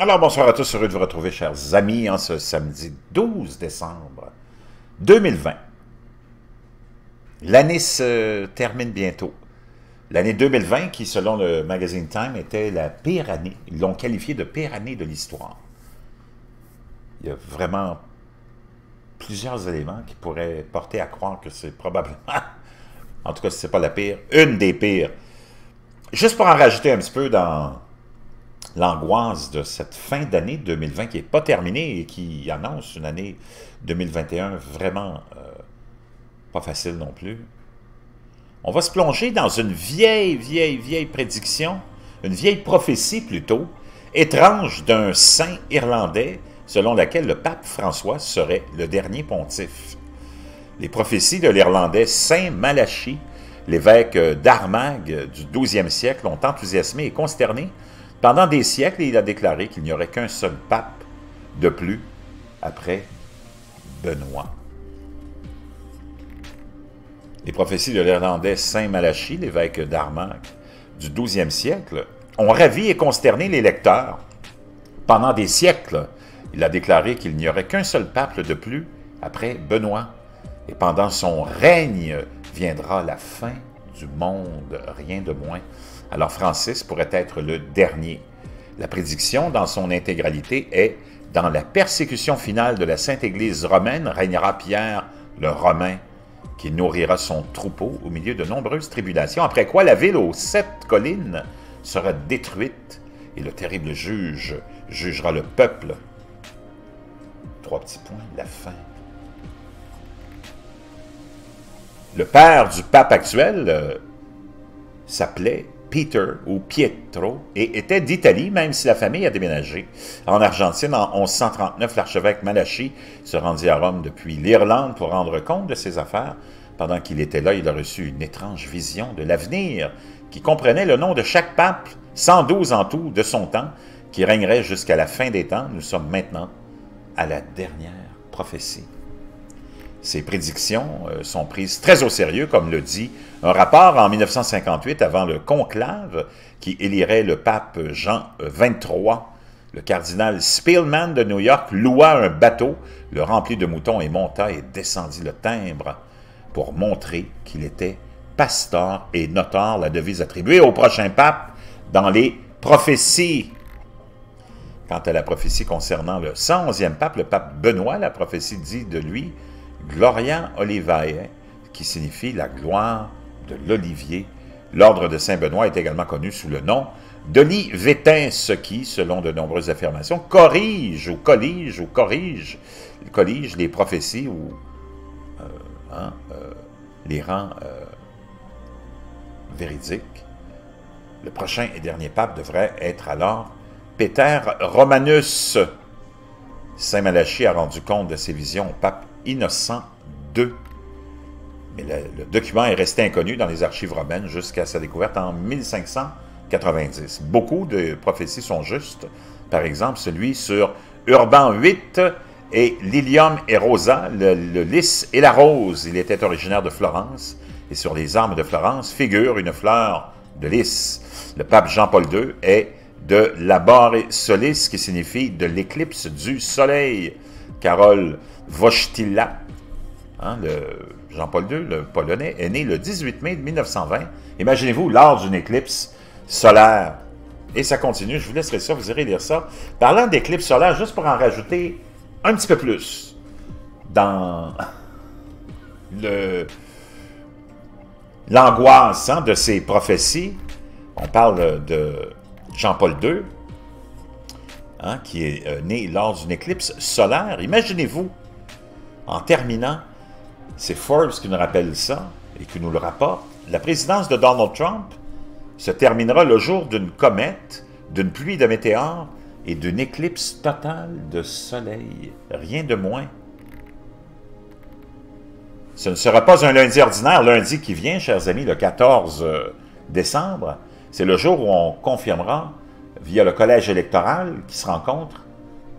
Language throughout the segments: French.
Alors, bonsoir à tous, heureux de vous retrouver, chers amis, en ce samedi 12 décembre 2020. L'année se termine bientôt. L'année 2020, qui, selon le magazine Time, était la pire année. Ils l'ont qualifiée de pire année de l'histoire. Il y a vraiment plusieurs éléments qui pourraient porter à croire que c'est probablement, en tout cas si ce n'est pas la pire, une des pires. Juste pour en rajouter un petit peu dans l'angoisse de cette fin d'année 2020 qui n'est pas terminée et qui annonce une année 2021 vraiment pas facile non plus. On va se plonger dans une vieille prédiction, une vieille prophétie plutôt, étrange d'un saint irlandais selon laquelle le pape François serait le dernier pontife. Les prophéties de l'Irlandais Saint Malachie, l'évêque d'Armagh du 12e siècle, ont enthousiasmé et consterné. Pendant des siècles, il a déclaré qu'il n'y aurait qu'un seul pape de plus après Benoît. Les prophéties de l'Irlandais Saint Malachie, l'évêque d'Armagh du 12e siècle, ont ravi et consterné les lecteurs. Pendant des siècles, il a déclaré qu'il n'y aurait qu'un seul pape de plus après Benoît. Et pendant son règne viendra la fin du monde, rien de moins. Alors Francis pourrait être le dernier. La prédiction dans son intégralité est « Dans la persécution finale de la Sainte Église romaine, régnera Pierre le Romain, qui nourrira son troupeau au milieu de nombreuses tribulations, après quoi la ville aux 7 collines sera détruite, et le terrible juge jugera le peuple. » 3 petits points, la fin. Le père du pape actuel s'appelait Peter ou Pietro et était d'Italie, même si la famille a déménagé. En Argentine, en 1139, l'archevêque Malachie se rendit à Rome depuis l'Irlande pour rendre compte de ses affaires. Pendant qu'il était là, il a reçu une étrange vision de l'avenir qui comprenait le nom de chaque pape, 112 en tout de son temps, qui régnerait jusqu'à la fin des temps. Nous sommes maintenant à la dernière prophétie. Ces prédictions sont prises très au sérieux, comme le dit un rapport en 1958 avant le conclave qui élirait le pape Jean XXIII. Le cardinal Spillman de New York loua un bateau, le remplit de moutons et monta et descendit le Timbre pour montrer qu'il était pasteur et notaire, la devise attribuée au prochain pape dans les prophéties. Quant à la prophétie concernant le 111e pape, le pape Benoît, la prophétie dit de lui « Gloria Olivae », qui signifie « la gloire de l'olivier ». L'ordre de Saint-Benoît est également connu sous le nom d'Olivetain, ce qui, selon de nombreuses affirmations, corrige les prophéties ou les rend véridiques. Le prochain et dernier pape devrait être alors Peter Romanus. Saint Malachie a rendu compte de ses visions au pape Innocent II. Mais le document est resté inconnu dans les archives romaines jusqu'à sa découverte en 1590. Beaucoup de prophéties sont justes. Par exemple, celui sur Urban VIII et Lilium et Rosa, le lys et la rose. Il était originaire de Florence. Et sur les armes de Florence figure une fleur de lys. Le pape Jean-Paul II est de Labore Solis, qui signifie de l'éclipse du soleil. Karol Wojtyła, Jean-Paul II, le Polonais, est né le 18 mai 1920. Imaginez-vous, lors d'une éclipse solaire. Et ça continue, je vous laisserai ça, vous irez lire ça. Parlant d'éclipse solaire, juste pour en rajouter un petit peu plus dans l'angoisse de ces prophéties, on parle de Jean-Paul II, qui est né lors d'une éclipse solaire. Imaginez-vous, en terminant, c'est Forbes qui nous rappelle ça et qui nous le rapporte, la présidence de Donald Trump se terminera le jour d'une comète, d'une pluie de météores et d'une éclipse totale de soleil. Rien de moins. Ce ne sera pas un lundi ordinaire, lundi qui vient, chers amis, le 14 décembre. C'est le jour où on confirmera, via le collège électoral qui se rencontre,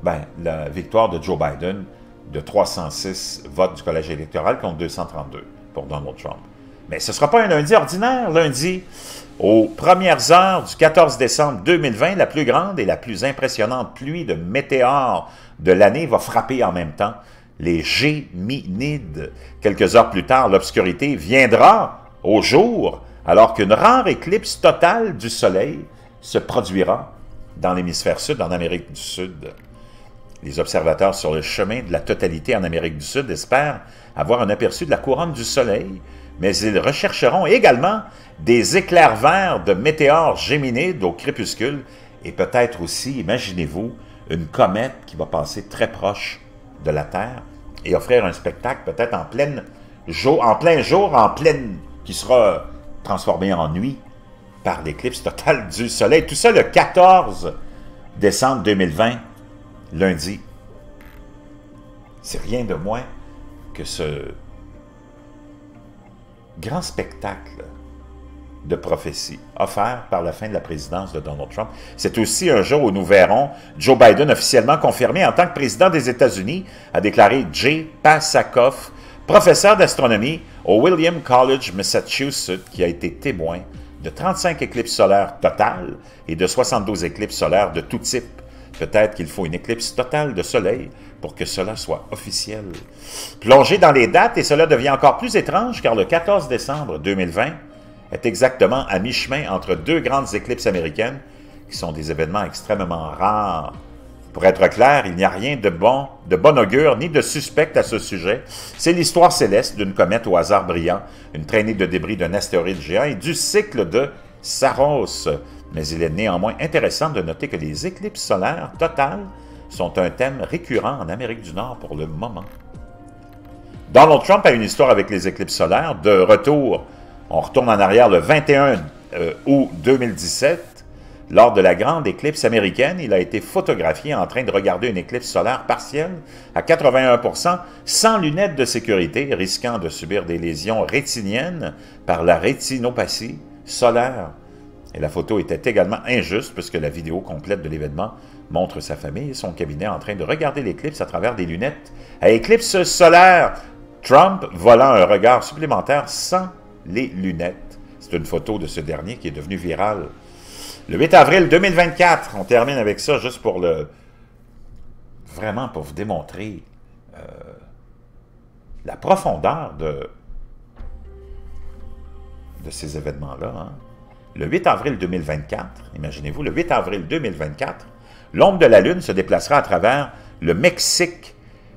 la victoire de Joe Biden de 306 votes du collège électoral contre 232 pour Donald Trump. Mais ce ne sera pas un lundi ordinaire. Lundi, aux premières heures du 14 décembre 2020, la plus grande et la plus impressionnante pluie de météores de l'année va frapper en même temps les Géminides. Quelques heures plus tard, l'obscurité viendra au jour, alors qu'une rare éclipse totale du Soleil se produira dans l'hémisphère sud, en Amérique du Sud. Les observateurs sur le chemin de la totalité en Amérique du Sud espèrent avoir un aperçu de la couronne du Soleil, mais ils rechercheront également des éclairs verts de météores géminides au crépuscule et peut-être aussi, imaginez-vous, une comète qui va passer très proche de la Terre et offrir un spectacle peut-être en plein jour, qui sera transformé en nuit par l'éclipse totale du Soleil. Tout ça le 14 décembre 2020, lundi. C'est rien de moins que ce grand spectacle de prophétie offert par la fin de la présidence de Donald Trump. C'est aussi un jour où nous verrons Joe Biden officiellement confirmé en tant que président des États-Unis, a déclaré Jay Pasakoff, professeur d'astronomie au Williams College, Massachusetts, qui a été témoin de 35 éclipses solaires totales et de 72 éclipses solaires de tout type. Peut-être qu'il faut une éclipse totale de soleil pour que cela soit officiel. Plongé dans les dates, et cela devient encore plus étrange car le 14 décembre 2020 est exactement à mi-chemin entre deux grandes éclipses américaines qui sont des événements extrêmement rares. Pour être clair, il n'y a rien de bon augure ni de suspect à ce sujet. C'est l'histoire céleste d'une comète au hasard brillant, une traînée de débris d'un astéroïde géant et du cycle de Saros. Mais il est néanmoins intéressant de noter que les éclipses solaires totales sont un thème récurrent en Amérique du Nord pour le moment. Donald Trump a une histoire avec les éclipses solaires. De retour, on retourne en arrière le 21 août 2017. Lors de la grande éclipse américaine, il a été photographié en train de regarder une éclipse solaire partielle à 81% sans lunettes de sécurité, risquant de subir des lésions rétiniennes par la rétinopathie solaire. Et la photo était également injuste puisque la vidéo complète de l'événement montre sa famille et son cabinet en train de regarder l'éclipse à travers des lunettes à éclipse solaire. Trump volant un regard supplémentaire sans les lunettes. C'est une photo de ce dernier qui est devenu virale. Le 8 avril 2024, on termine avec ça juste pour vraiment pour vous démontrer la profondeur de ces événements-là. Hein. Le 8 avril 2024, imaginez-vous, le 8 avril 2024, l'ombre de la Lune se déplacera à travers le Mexique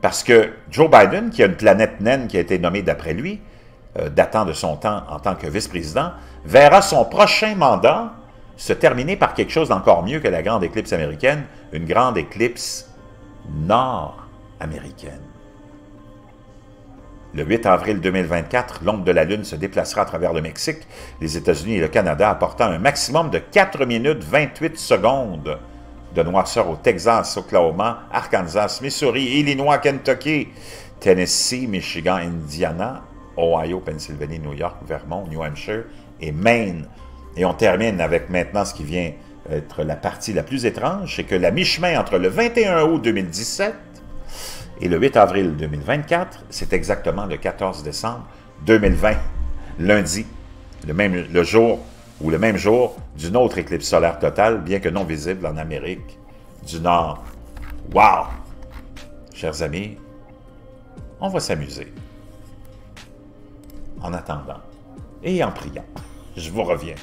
parce que Joe Biden, qui a une planète naine qui a été nommée d'après lui, datant de son temps en tant que vice-président, verra son prochain mandat se terminer par quelque chose d'encore mieux que la grande éclipse américaine, une grande éclipse nord-américaine. Le 8 avril 2024, l'ombre de la Lune se déplacera à travers le Mexique, les États-Unis et le Canada, apportant un maximum de 4 minutes 28 secondes de noirceur au Texas, Oklahoma, Arkansas, Missouri, Illinois, Kentucky, Tennessee, Michigan, Indiana, Ohio, Pennsylvanie, New York, Vermont, New Hampshire et Maine. Et on termine avec maintenant ce qui vient être la partie la plus étrange, c'est que la mi-chemin entre le 21 août 2017 et le 8 avril 2024, c'est exactement le 14 décembre 2020, lundi, le jour ou le même jour d'une autre éclipse solaire totale, bien que non visible en Amérique du Nord. Wow! Chers amis, on va s'amuser. En attendant et en priant, je vous reviens.